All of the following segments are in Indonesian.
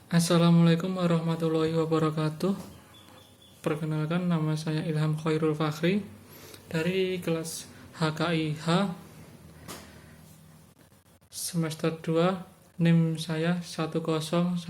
Assalamualaikum warahmatullahi wabarakatuh. Perkenalkan, nama saya Ilham Khairul Fakhri dari kelas HKIH semester 2. NIM saya 101190213.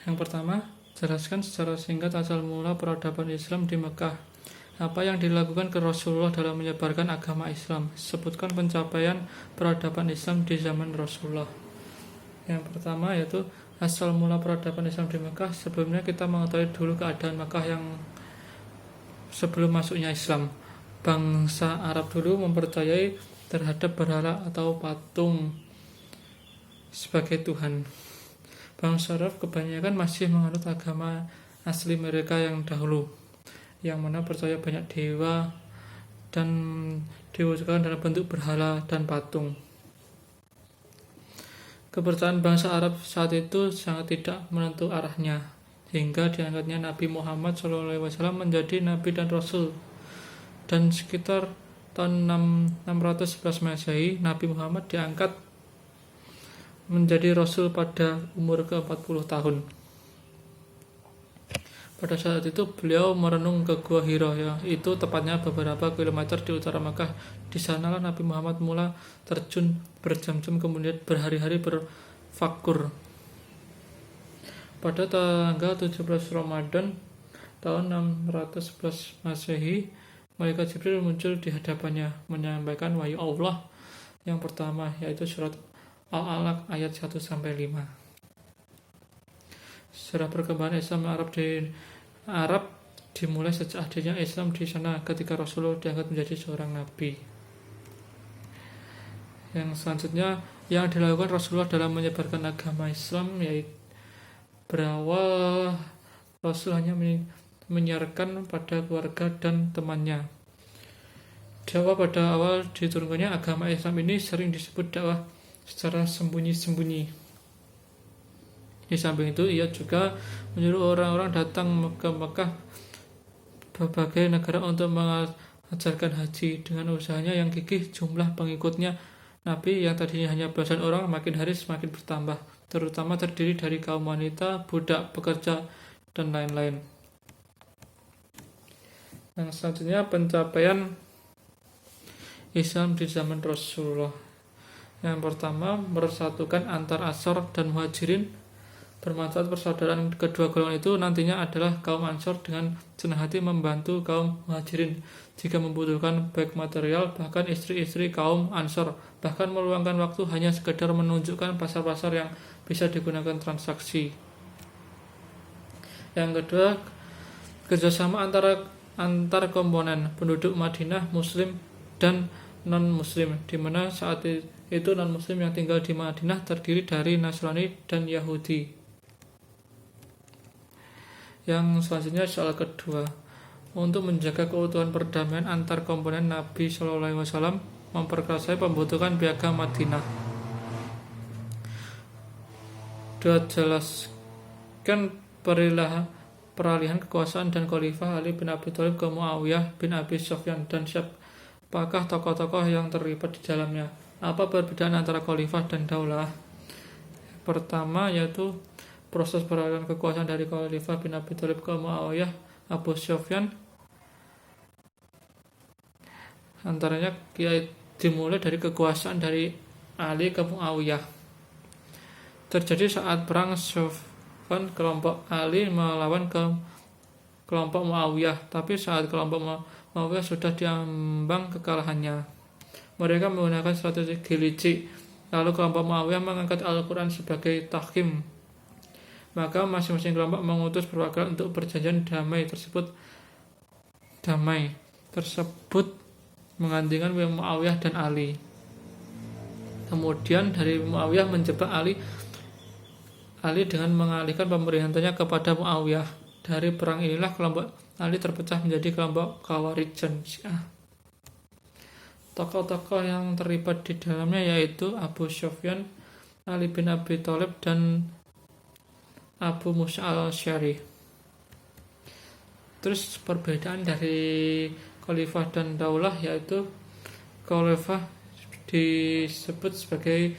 Yang pertama, jelaskan secara singkat asal mula peradaban Islam di Mekah. Apa yang dilakukan ke Rasulullah dalam menyebarkan agama Islam? Sebutkan pencapaian peradaban Islam di zaman Rasulullah. Yang pertama yaitu asal mula peradaban Islam di Mekah. Sebelumnya kita mengetahui dulu keadaan Mekah yang sebelum masuknya Islam. Bangsa Arab dulu mempercayai terhadap berhala atau patung sebagai Tuhan. Bangsa Arab kebanyakan masih menganut agama asli mereka yang dahulu, yang mana percaya banyak dewa dan diwujudkan dalam bentuk berhala dan patung. Kepercayaan bangsa Arab saat itu sangat tidak menentu arahnya, hingga diangkatnya Nabi Muhammad SAW menjadi Nabi dan Rasul. Dan sekitar tahun 611 Masehi, Nabi Muhammad diangkat menjadi Rasul pada umur ke-40 tahun. Pada saat itu beliau merenung ke Gua Hira, itu tepatnya beberapa kilometer di utara Makkah. Di sanalah Nabi Muhammad mula terjun berjam-jam, kemudian berhari-hari berfakur. Pada tanggal 17 Ramadan tahun 611 Masehi, malaikat Jibril muncul di hadapannya menyampaikan wahyu Allah yang pertama, yaitu surat Al-Alaq ayat 1-5. Sejarah perkembangan Islam Arab dimulai sejak adanya Islam di sana ketika Rasulullah diangkat menjadi seorang nabi. Yang selanjutnya yang dilakukan Rasulullah dalam menyebarkan agama Islam yaitu berawal Rasul hanya menyiarkan pada keluarga dan temannya. Dakwah pada awal diturunkannya agama Islam ini sering disebut dakwah secara sembunyi-sembunyi. Di samping itu, ia juga menyuruh orang-orang datang ke Mekah berbagai negara untuk mengajarkan haji. Dengan usahanya yang gigih, jumlah pengikutnya Nabi yang tadinya hanya belasan orang makin hari semakin bertambah, terutama terdiri dari kaum wanita, budak, pekerja, dan lain-lain. Yang selanjutnya, pencapaian Islam di zaman Rasulullah. Yang pertama, meresatukan antar Ansor dan Muhajirin. Bermanfaat persaudaraan kedua golongan itu nantinya adalah kaum Ansor dengan senang hati membantu kaum Muhajirin jika membutuhkan baik material, bahkan istri-istri kaum Ansor bahkan meluangkan waktu hanya sekedar menunjukkan pasar-pasar yang bisa digunakan transaksi. Yang kedua, kerjasama antar komponen penduduk Madinah, Muslim dan non-Muslim, di mana saat itu non-Muslim yang tinggal di Madinah terdiri dari Nasrani dan Yahudi. Yang selanjutnya soal kedua, untuk menjaga keutuhan perdamaian antar komponen, Nabi SAW memperkasai pembentukan piagam Madinah. Jelaskan peralihan kekuasaan dan Khalifah Ali bin Abi Thalib ke Muawiyah bin Abi Sufyan dan siapakah tokoh-tokoh yang terlibat di dalamnya. Apa perbedaan antara Khalifah dan Daulah? Pertama yaitu proses peralihan kekuasaan dari Khalifah bin Abi Thalib ke Muawiyah Abu Sufyan. Antaranya dimulai dari kekuasaan dari Ali ke Muawiyah. Terjadi saat perang Sufyan, kelompok Ali melawan ke kelompok Muawiyah, tapi saat kelompok Muawiyah sudah diambang kekalahannya. Mereka menggunakan strategi licik. Lalu kelompok Muawiyah mengangkat Al-Quran sebagai tahkim. Maka masing-masing kelompok mengutus perwakilan untuk perjanjian damai tersebut menggantikan Muawiyah dan Ali. Kemudian dari Muawiyah menjebak Ali dengan mengalihkan pemerintahannya kepada Muawiyah. Dari perang inilah kelompok Ali terpecah menjadi kelompok Khawarij dan Syiah. Tokoh-tokoh yang terlibat di dalamnya yaitu Abu Sufyan, Ali bin Abi Thalib, dan Abu Musa al-Syari. Terus perbedaan dari khalifah dan daulah, yaitu khalifah disebut sebagai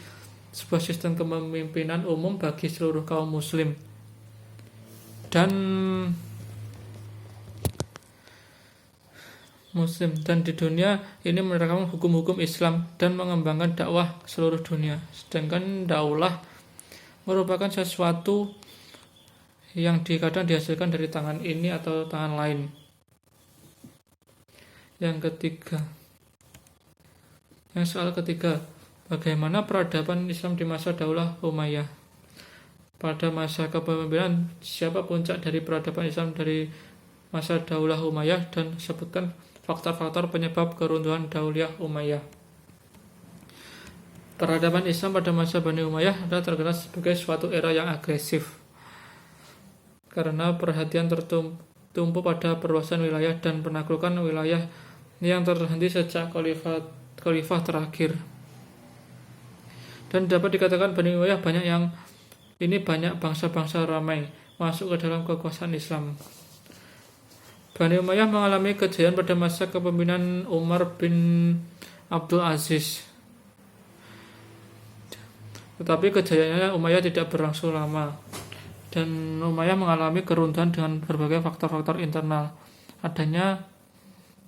sebuah sistem kepemimpinan umum bagi seluruh kaum muslim dan di dunia ini menerapkan hukum-hukum Islam dan mengembangkan dakwah seluruh dunia. Sedangkan daulah merupakan sesuatu yang kadang dihasilkan dari tangan ini atau tangan lain. Yang soal ketiga, bagaimana peradaban Islam di masa daulah Umayyah? Pada masa kepemimpinan, siapa puncak dari peradaban Islam dari masa daulah Umayyah, dan sebutkan faktor-faktor penyebab keruntuhan daulah Umayyah. Peradaban Islam pada masa Bani Umayyah adalah terkenal sebagai suatu era yang agresif karena perhatian tertumpu pada perluasan wilayah dan penaklukan wilayah yang terhenti sejak khalifah terakhir. Dan dapat dikatakan Bani Umayyah banyak bangsa-bangsa ramai masuk ke dalam kekuasaan Islam. Bani Umayyah mengalami kejayaan pada masa kepemimpinan Umar bin Abdul Aziz. Tetapi kejayaannya Umayyah tidak berlangsung lama, dan Umayyah mengalami keruntuhan dengan berbagai faktor-faktor internal. Adanya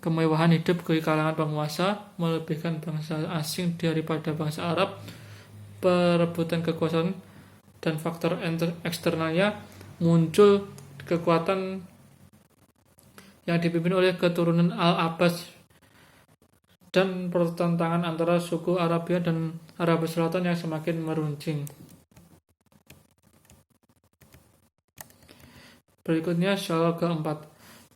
kemewahan hidup di kalangan penguasa, melebihkan bangsa asing daripada bangsa Arab, perebutan kekuasaan, dan faktor eksternalnya muncul kekuatan yang dipimpin oleh keturunan Al-Abbas dan pertentangan antara suku Arabia dan Arabia Selatan yang semakin meruncing. Berikutnya soal keempat.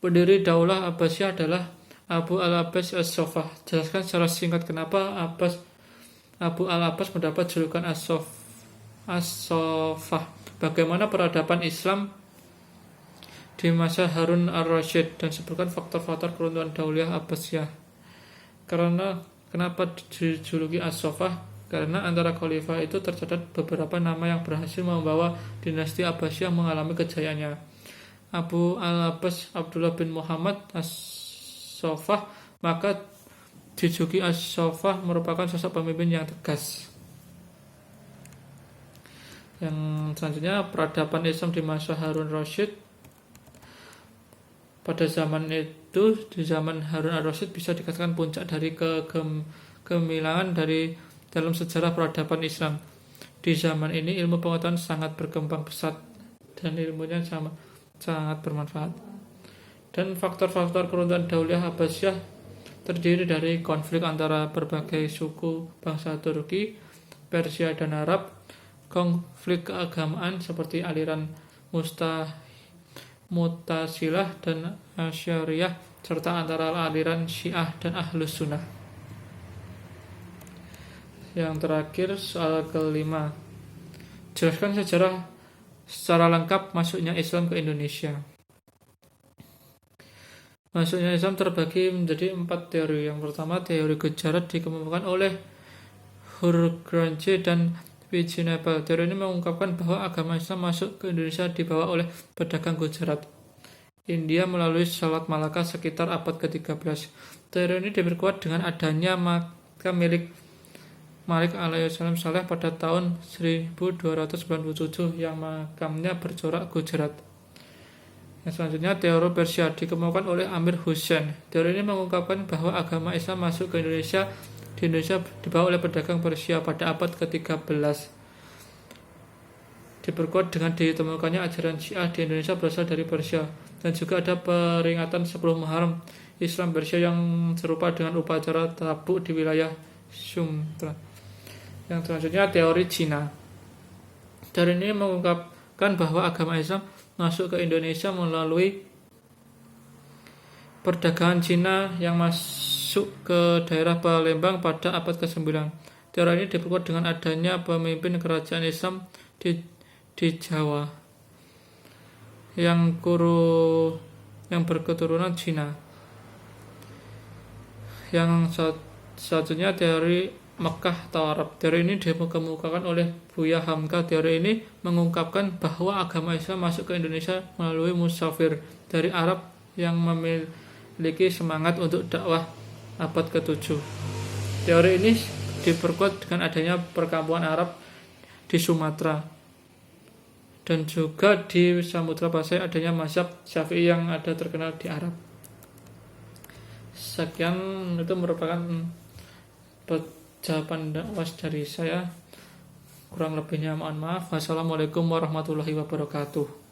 Pendiri Daulah Abbasiyah adalah Abu al-Abbas as-Saffah. Jelaskan secara singkat kenapa Abu al-Abbas mendapat julukan as-Saffah. Bagaimana peradaban Islam di masa Harun ar-Rasyid, dan sebutkan faktor-faktor keruntuhan Daulah Abbasiyah. Kenapa dijuluki as-Saffah? Karena antara khalifah itu tercatat beberapa nama yang berhasil membawa dinasti Abbasiyah mengalami kejayaannya. Abu al-Abbas Abdullah bin Muhammad as-Saffah, maka dijuluki as-Saffah merupakan sosok pemimpin yang tegas. Yang selanjutnya, peradaban Islam di masa Harun Rasyid. Pada zaman itu, di zaman Harun ar-Rasyid, bisa dikatakan puncak dari kegemilangan dalam sejarah peradaban Islam. Di zaman ini ilmu pengetahuan sangat berkembang pesat dan ilmunya sangat bermanfaat. Dan faktor-faktor keruntuhan Daulah Abbasiyah terdiri dari konflik antara berbagai suku bangsa Turki, Persia, dan Arab, konflik keagamaan seperti aliran Mu'tazilah dan Asy'ariyah, serta antara aliran Syiah dan Ahlus Sunnah. Yang terakhir, soal kelima. Jelaskan sejarah secara lengkap masuknya Islam ke Indonesia. Masuknya Islam terbagi menjadi 4 teori. Yang pertama, teori Gujarat dikemukakan oleh Hurgrange dan Wijnanathan. Teori ini mengungkapkan bahwa agama Islam masuk ke Indonesia dibawa oleh pedagang Gujarat India melalui Selat Malaka sekitar abad ke-13. Teori ini diperkuat dengan adanya makam milik Malik alaihissalam Saleh pada tahun 1297 yang makamnya bercorak Gujarat. Yang selanjutnya, teori Persia dikemukakan oleh Amir Hussain. Teori ini mengungkapkan bahwa agama Islam masuk ke Indonesia dibawa oleh pedagang Persia pada abad ke-13. Diperkuat dengan ditemukannya ajaran Syiah di Indonesia berasal dari Persia, dan juga ada peringatan 10 Muharram Islam Persia yang serupa dengan upacara tabuk di wilayah Sumatra. Yang selanjutnya, teori Cina. Teori ini mengungkapkan bahwa agama Islam masuk ke Indonesia melalui perdagangan Cina yang masuk ke daerah Palembang pada abad ke-9. Teori ini diperkuat dengan adanya pemimpin kerajaan Islam di Jawa yang berketurunan Cina. Yang satunya teori Mekah atau Arab. Teori ini dikemukakan oleh Buya Hamka. Teori ini mengungkapkan bahwa agama Islam masuk ke Indonesia melalui musafir dari Arab yang memiliki semangat untuk dakwah abad ke-7. Teori ini diperkuat dengan adanya perkampungan Arab di Sumatera dan juga di Samudra Pasai adanya mazhab Syafi'i yang ada terkenal di Arab. Sekian, itu merupakan jawaban was dari saya. Kurang lebihnya mohon maaf. Wassalamualaikum warahmatullahi wabarakatuh.